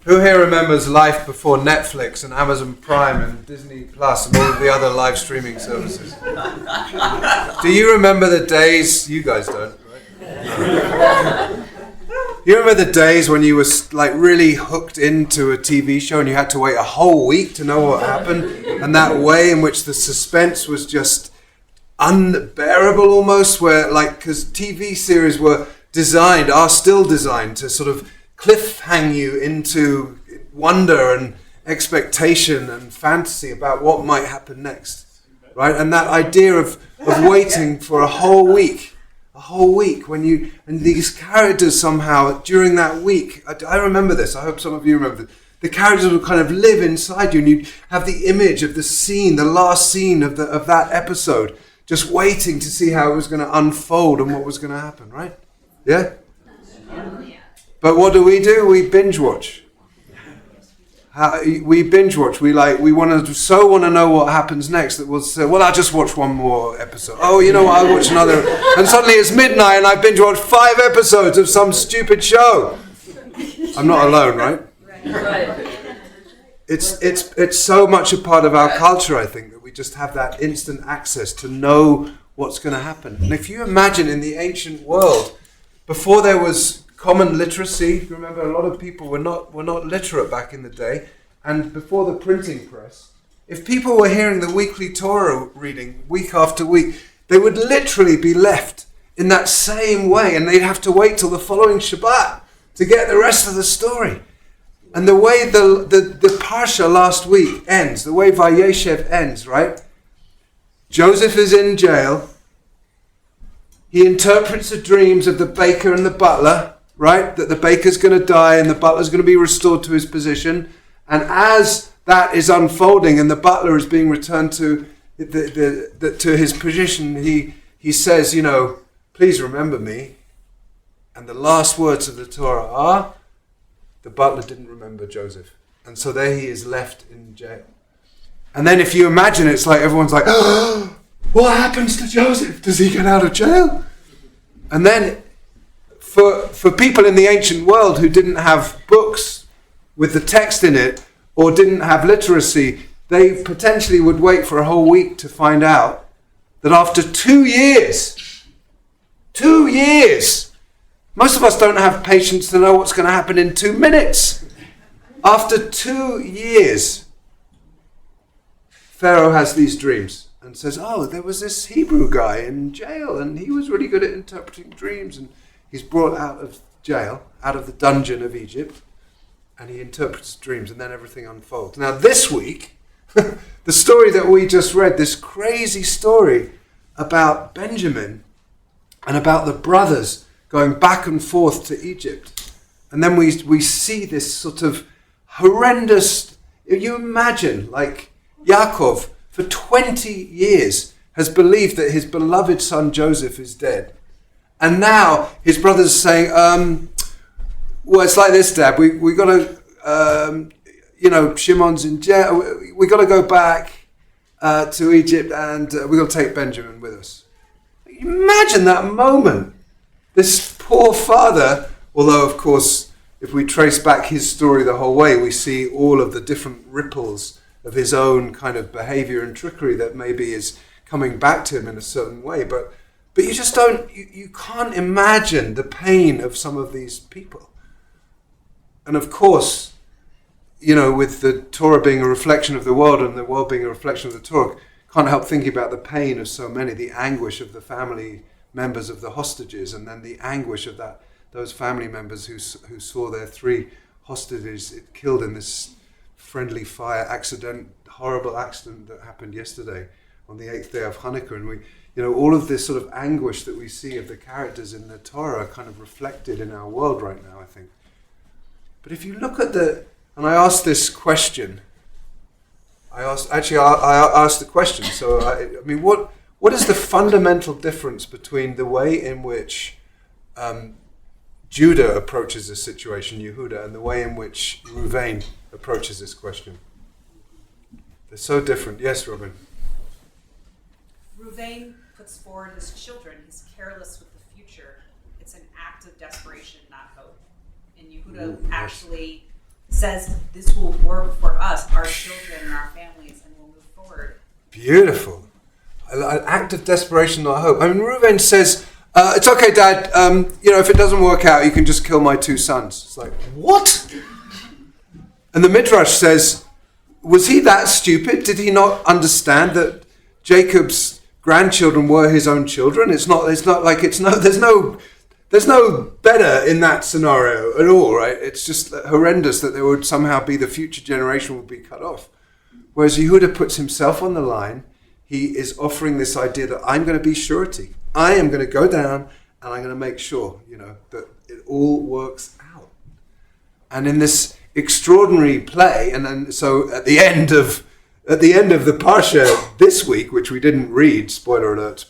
Who here remembers life before Netflix and Amazon Prime and Disney Plus and all of the other live streaming services? Do you remember the days? You guys don't, right? You remember the days when you were like really hooked into a TV show and you had to wait a whole week to know what happened, and that way in which the suspense was just unbearable almost, where like, because TV series are still designed to sort of cliffhang you into wonder and expectation and fantasy about what might happen next, right? And that idea of waiting for a whole week and these characters somehow during that week, I remember this, I hope some of you remember this, the characters would kind of live inside you and you'd have the image of the scene, the last scene of that episode, just waiting to see how it was going to unfold and what was going to happen, right? Yeah? But what do? We binge watch. We binge watch. We want to know what happens next that we'll say, well, I'll just watch one more episode. Oh, you know what? I'll watch another. And suddenly it's midnight and I binge watch 5 episodes of some stupid show. I'm not alone, right? Right. It's so much a part of our culture, I think, that we just have that instant access to know what's going to happen. And if you imagine in the ancient world, before there was common literacy, remember a lot of people were not literate back in the day, and before the printing press, if people were hearing the weekly Torah reading week after week, they would literally be left in that same way, and they'd have to wait till the following Shabbat to get the rest of the story. And the way the Parsha last week ends, the way Vayeshev ends, right? Joseph is in jail. He interprets the dreams of the baker and the butler, right? That the baker's going to die and the butler's going to be restored to his position. And as that is unfolding and the butler is being returned to to his position, he says, please remember me. And the last words of the Torah are, the butler didn't remember Joseph. And so there he is left in jail. And then if you imagine, it's like everyone's like, oh, what happens to Joseph? Does he get out of jail? And then for people in the ancient world who didn't have books with the text in it or didn't have literacy, they potentially would wait for a whole week to find out that after 2 years, most of us don't have patience to know what's going to happen in 2 minutes. After 2 years, Pharaoh has these dreams and says, oh, there was this Hebrew guy in jail and he was really good at interpreting dreams, and he's brought out of jail, out of the dungeon of Egypt, and he interprets dreams, and then everything unfolds. Now this week, the story that we just read, this crazy story about Benjamin and about the brothers going back and forth to Egypt. And then we see this sort of horrendous, you imagine, like Yaakov, for 20 years, has believed that his beloved son Joseph is dead. And now his brothers are saying, well, it's like this, Dad, we got to, Shimon's in jail, we got to go back to Egypt and we got to take Benjamin with us. Imagine that moment. This poor father, although of course, if we trace back his story the whole way, we see all of the different ripples of his own kind of behavior and trickery that maybe is coming back to him in a certain way. But you just you can't imagine the pain of some of these people. And of course, with the Torah being a reflection of the world and the world being a reflection of the Torah, can't help thinking about the pain of so many, the anguish of the family members of the hostages, and then the anguish of those family members who saw their 3 hostages killed in this friendly fire horrible accident that happened yesterday on the 8th day of Hanukkah. And all of this sort of anguish that we see of the characters in the Torah are kind of reflected in our world right now, I think. But if you look at and I asked this question, I asked the question, so I mean, what is the fundamental difference between the way in which Judah approaches this situation, Yehuda, and the way in which Reuven approaches this question? They're so different. Yes, Robin? Reuven puts forward his children. He's careless with the future. It's an act of desperation, not hope. And Yehuda actually says this will work for us, our children and our families, and we'll move forward. Beautiful. An act of desperation, not hope. I mean, Reuven says, it's okay, Dad. If it doesn't work out, you can just kill my 2 sons. It's like, what? And the Midrash says, was he that stupid? Did he not understand that Jacob's grandchildren were his own children? There's no better in that scenario at all, right? It's just horrendous that there would somehow be the future generation would be cut off. Whereas Yehuda puts himself on the line. He is offering this idea that I'm going to be surety. I am going to go down and I'm going to make sure, that it all works out. And in this extraordinary play, and then so at the end of the parsha this week, which we didn't read, spoiler alert,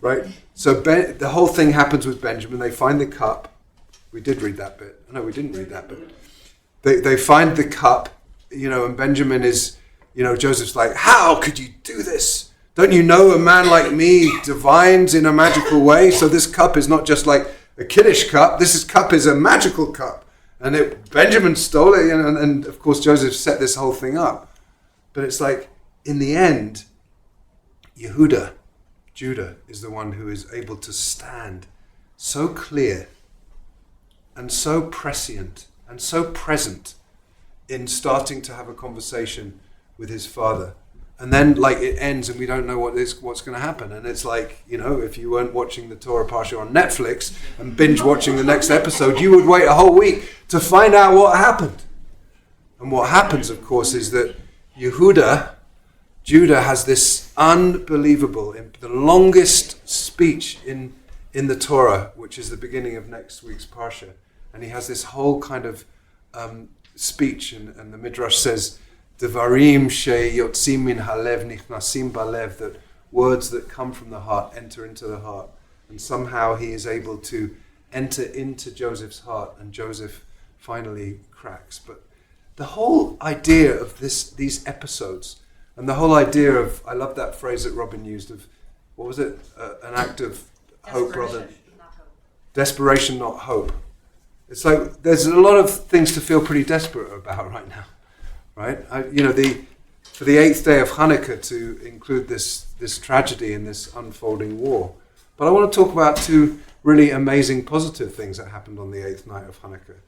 right? So the whole thing happens with Benjamin. They find the cup. We did read that bit. No, we didn't read that bit. They find the cup, and Benjamin is, Joseph's like, how could you do this? Don't you know a man like me divines in a magical way? So this cup is not just like a kiddish cup. This cup is a magical cup. And Benjamin stole it, and of course Joseph set this whole thing up. But it's like, in the end, Judah, is the one who is able to stand so clear and so prescient and so present in starting to have a conversation with his father. And then it ends and we don't know what's going to happen. And it's like, if you weren't watching the Torah Parsha on Netflix and binge watching the next episode, you would wait a whole week to find out what happened. And what happens, of course, is that Judah has this unbelievable, the longest speech in the Torah, which is the beginning of next week's Parsha. And he has this whole kind of speech, and the Midrash says, Devarim sheyotzim min halev nichnasim balev, that words that come from the heart enter into the heart. And somehow he is able to enter into Joseph's heart, and Joseph finally cracks. But the whole idea of these episodes, and the whole idea of, I love that phrase that Robin used of, what was it? An act of hope rather. Desperation, not hope. It's like there's a lot of things to feel pretty desperate about right now. Right, for the 8th day of Hanukkah to include this tragedy and this unfolding war. But I want to talk about 2 really amazing positive things that happened on the 8th night of Hanukkah.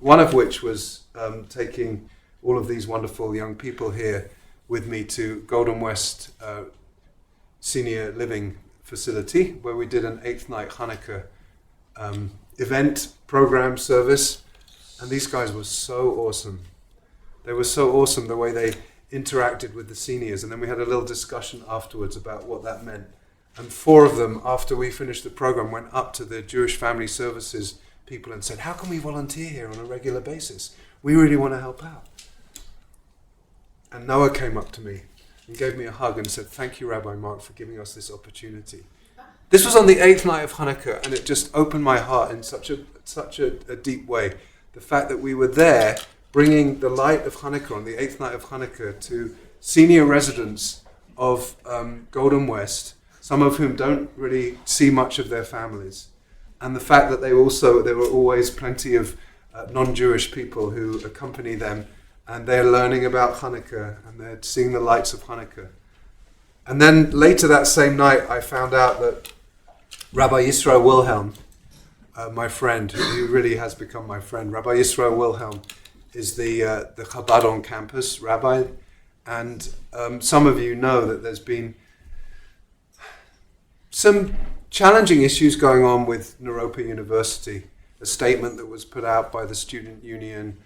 One of which was taking all of these wonderful young people here with me to Golden West Senior Living Facility, where we did an 8th night Hanukkah event, program, service. And these guys were so awesome. They were so awesome the way they interacted with the seniors, and then we had a little discussion afterwards about what that meant. And 4 of them, after we finished the program, went up to the Jewish Family Services people and said, how can we volunteer here on a regular basis? We really want to help out. And Noah came up to me and gave me a hug and said, thank you, Rabbi Mark, for giving us this opportunity. This was on the 8th night of Hanukkah, and it just opened my heart in such a deep way. The fact that we were there bringing the light of Hanukkah on the 8th night of Hanukkah to senior residents of Golden West, some of whom don't really see much of their families. And the fact that there were always plenty of non-Jewish people who accompany them, and they're learning about Hanukkah, and they're seeing the lights of Hanukkah. And then later that same night, I found out that Rabbi Yisrael Wilhelm, my friend, who really has become my friend, Rabbi Yisrael Wilhelm, is the Chabad on campus rabbi, and some of you know that there's been some challenging issues going on with Naropa University. A statement that was put out by the student union,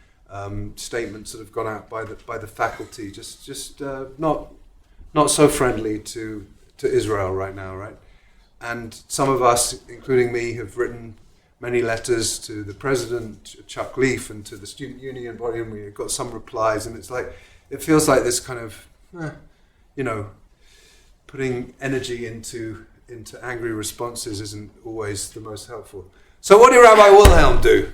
statements that have gone out by the faculty, just not so friendly to Israel right now, right? And some of us, including me, have written many letters to the president, Chuck Leaf, and to the student union body, and we got some replies, and it's like, it feels like this kind of, putting energy into angry responses isn't always the most helpful. So what did Rabbi Wilhelm do?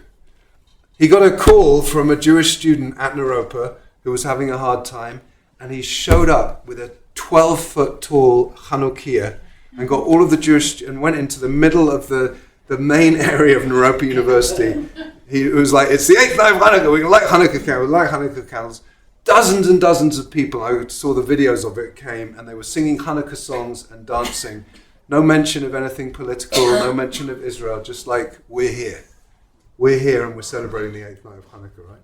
He got a call from a Jewish student at Naropa who was having a hard time, and he showed up with a 12-foot tall Chanukiah and got all of the Jewish, and went into the middle of the main area of Naropa University He was like, it's the 8th night of Hanukkah, we like Hanukkah candles. Dozens and dozens of people, I saw the videos of it, came and they were singing Hanukkah songs and dancing. No mention of anything political, no mention of Israel, just like, we're here. We're here and we're celebrating the 8th night of Hanukkah, right?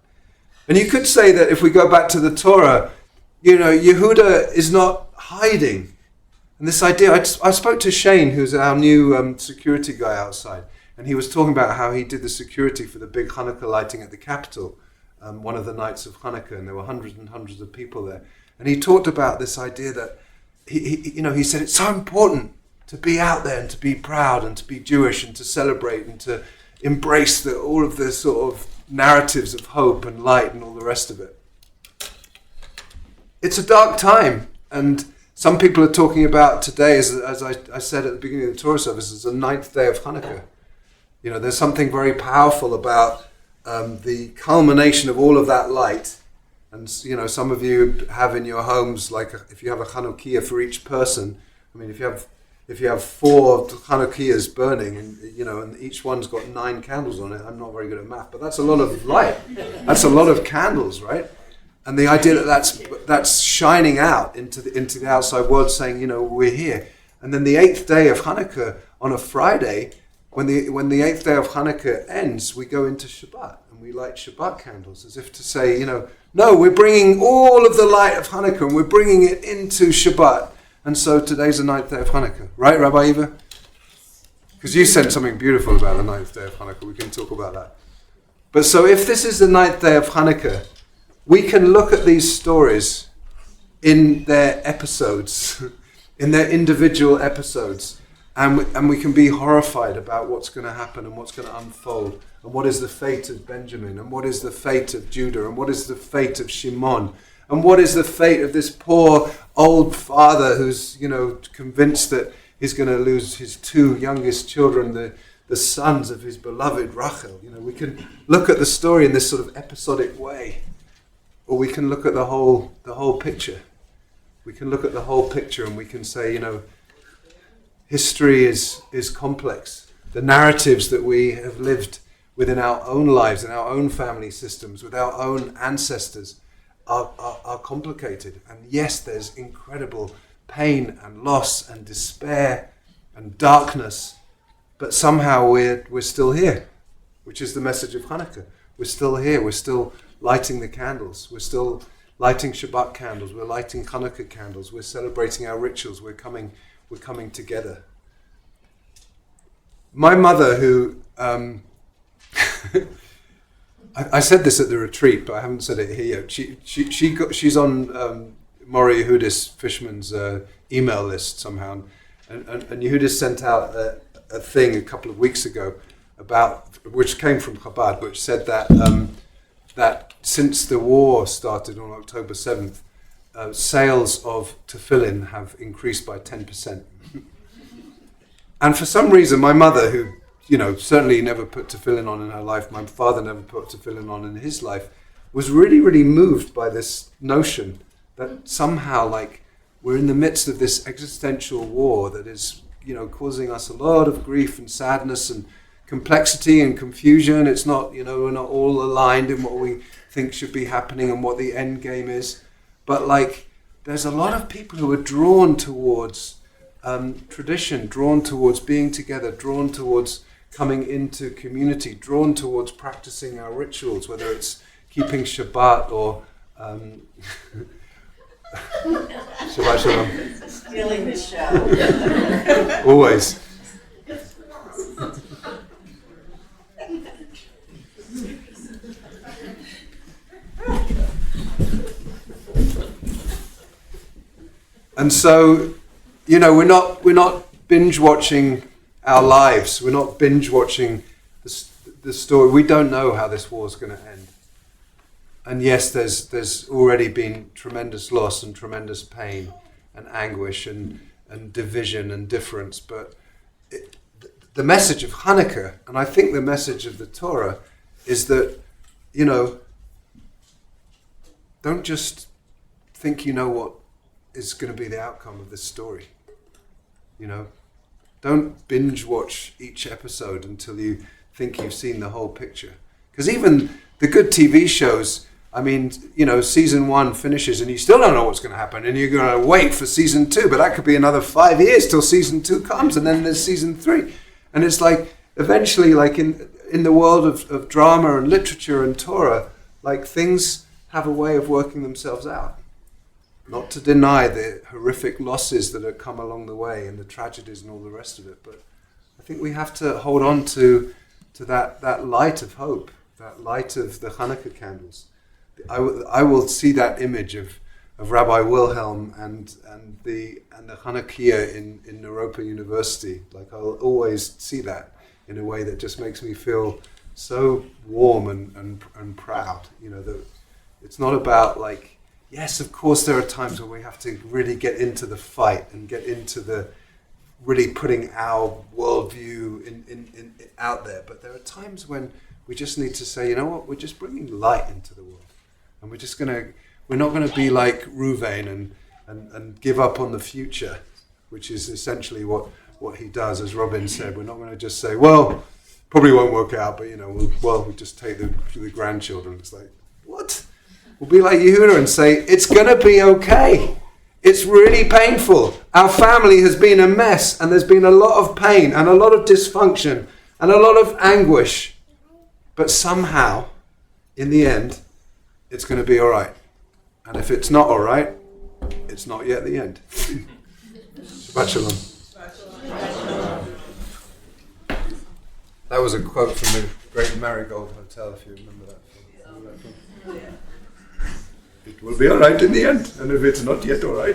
And you could say that if we go back to the Torah, Yehuda is not hiding. And this idea, I spoke to Shane, who's our new security guy outside, and he was talking about how he did the security for the big Hanukkah lighting at the Capitol, one of the nights of Hanukkah, and there were hundreds and hundreds of people there. And he talked about this idea that, he said it's so important to be out there and to be proud and to be Jewish and to celebrate and to embrace all of the sort of narratives of hope and light and all the rest of it. It's a dark time, and some people are talking about today, as I said at the beginning of the Torah service, as the 9th day of Hanukkah. There's something very powerful about the culmination of all of that light. And, some of you have in your homes, like if you have a Chanukiah for each person, I mean, if you have 4 Chanukiahs burning and each one's got 9 candles on it, I'm not very good at math, but that's a lot of light. That's a lot of candles, right? And the idea that that's shining out into the outside world, saying, we're here. And then the 8th day of Hanukkah on a Friday, when the 8th day of Hanukkah ends, we go into Shabbat and we light Shabbat candles, as if to say, no, we're bringing all of the light of Hanukkah and we're bringing it into Shabbat. And so today's the 9th day of Hanukkah, right, Rabbi Eva? Because you said something beautiful about the 9th day of Hanukkah. We can talk about that. But so if this is the 9th day of Hanukkah, we can look at these stories in their episodes, in their individual episodes, and we can be horrified about what's going to happen and what's going to unfold, and what is the fate of Benjamin, and what is the fate of Judah, and what is the fate of Shimon, and what is the fate of this poor old father who's, convinced that he's going to lose his 2 youngest children, the sons of his beloved Rachel. We can look at the story in this sort of episodic way. Or we can look at the whole picture. We can look at the whole picture and we can say, history is complex. The narratives that we have lived within our own lives, in our own family systems, with our own ancestors, are complicated. And yes, there's incredible pain and loss and despair and darkness, but somehow we're still here, which is the message of Hanukkah. We're still here. We're still lighting the candles. We're still lighting Shabbat candles. We're lighting Hanukkah candles. We're celebrating our rituals. We're coming together. My mother, who I said this at the retreat, but I haven't said it here yet. She's on Mori Yehudis Fishman's email list somehow, and Yehudis sent out a thing a couple of weeks ago which came from Chabad, which said that since the war started on October 7th, sales of tefillin have increased by 10%. And for some reason, my mother, who certainly never put tefillin on in her life, my father never put tefillin on in his life, was really, really moved by this notion that somehow, like, we're in the midst of this existential war that is, causing us a lot of grief and sadness and complexity and confusion. It's not, we're not all aligned in what we think should be happening and what the end game is. But there's a lot of people who are drawn towards tradition, drawn towards being together, drawn towards coming into community, drawn towards practicing our rituals, whether it's keeping Shabbat or Shabbat Shalom. Stealing the show. Always. And so, we're not binge watching our lives. We're not binge watching the story. We don't know how this war is going to end. And yes, there's already been tremendous loss and tremendous pain and anguish and division and difference. But the message of Hanukkah, and I think the message of the Torah, is that, don't just think you know what is going to be the outcome of this story. Don't binge watch each episode until you think you've seen the whole picture. Because even the good TV shows, I mean, season 1 finishes and you still don't know what's going to happen, and you're going to wait for season 2, but that could be another 5 years till season 2 comes, and then there's season 3. And it's like, eventually, like in the world of drama and literature and Torah, like things have a way of working themselves out. Not to deny the horrific losses that have come along the way and the tragedies and all the rest of it, but I think we have to hold on to that light of hope, that light of the Hanukkah candles. I will see that image of Rabbi Wilhelm and the Hanukkah in Naropa University. Like, I'll always see that in a way that just makes me feel so warm and proud. That it's not about like, yes, of course there are times when we have to really get into the fight and get into the really putting our worldview in out there. But there are times when we just need to say, you know what, we're just bringing light into the world. And we're not going to be like Ruvain and give up on the future, which is essentially what he does, as Robin said. We're not going to just say, well, probably won't work out, but we'll just take the grandchildren. It's like, what? We'll be like Yehuda and say, it's going to be okay. It's really painful. Our family has been a mess, and there's been a lot of pain and a lot of dysfunction and a lot of anguish. But somehow, in the end, it's going to be all right. And if it's not all right, it's not yet the end. Shabbat shalom. That was a quote from the Great Marigold Hotel, if you remember that film. It will be all right in the end, and if it's not yet all right,